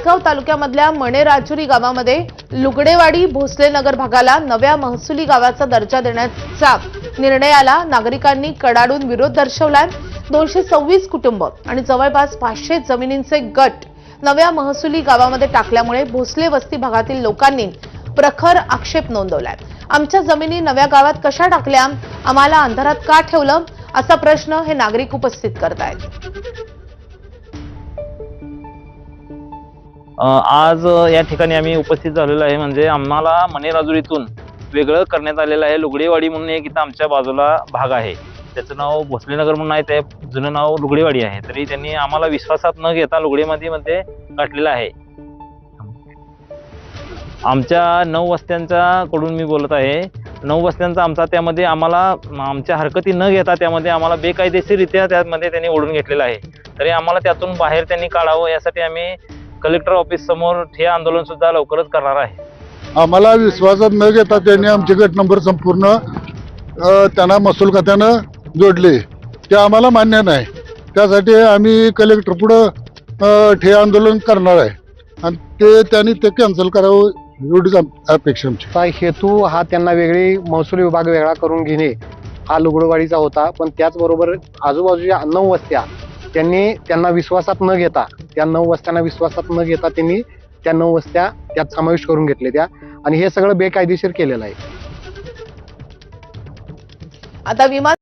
चासगाव तालुक्यामधल्या मणेराजुरी गावामध्ये लुगडेवाडी भोसलेनगर भागाला नव्या महसुली गावाचा दर्जा देण्याचा निर्णयाला नागरिकांनी कडाडून विरोध दर्शवलाय। 226 कुटुंब आणि जवळपास 500 जमिनींचे गट नव्या महसुली गावामध्ये टाकल्यामुळे भोसले वस्ती भागातील लोकांनी प्रखर आक्षेप नोंदवलाय। आमच्या जमिनी नव्या गावात कशा टाकल्या, आम्हाला अंधारात का ठेवलं, असा प्रश्न हे नागरिक उपस्थित करतायत। आज या ठिकाणी आम्ही उपस्थित झालेलो आहे। म्हणजे आम्हाला मणेराजुरीतून वेगळं करण्यात आलेलं आहे। लुगडेवाडी म्हणून एक इथं आमच्या बाजूला भाग आहे, त्याचं नाव भोसलेनगर म्हणून आहे, ते जुनं नाव लुगडेवाडी आहे। तरी त्यांनी आम्हाला विश्वासात न घेता लुगडेमध्ये गाठलेलं आहे। आमच्या 9 वस्त्यांच्या कडून मी बोलत आहे। 9 वस्त्यांचा आमचा त्यामध्ये आम्हाला आमच्या हरकती न घेता त्यामध्ये आम्हाला बेकायदेशीररित्या त्यामध्ये त्यांनी ओढून घेतलेलं आहे। तरी आम्हाला त्यातून बाहेर त्यांनी काढावं यासाठी आम्ही कलेक्टर ऑफिस समोर ठिय्या आंदोलन सुद्धा लवकरच करणार आहे। आम्हाला विश्वासात न घेता त्यांनी आमचे गट नंबर संपूर्ण त्यांना महसूल खात्यानं जोडले, ते आम्हाला मान्य नाही। त्यासाठी आम्ही कलेक्टर पुढे ठिय्या आंदोलन करणार आहे आणि त्यांनी ते कॅन्सल करावं एवढीच अपेक्षा आमची। हेतू हा त्यांना वेगळी महसूल विभाग वेगळा करून घेणे हा लुगडेवाडीचा होता, पण त्याचबरोबर आजूबाजूच्या 9 वस्त्या त्यांना विश्वासात न घेता, त्या 9 वस्त्यांना विश्वासात न घेता त्यांनी त्या 9 वस्त्या त्यात समाविष्ट करून घेतले त्या, आणि हे सगळं बेकायदेशीर केलेलं आहे। आता विमान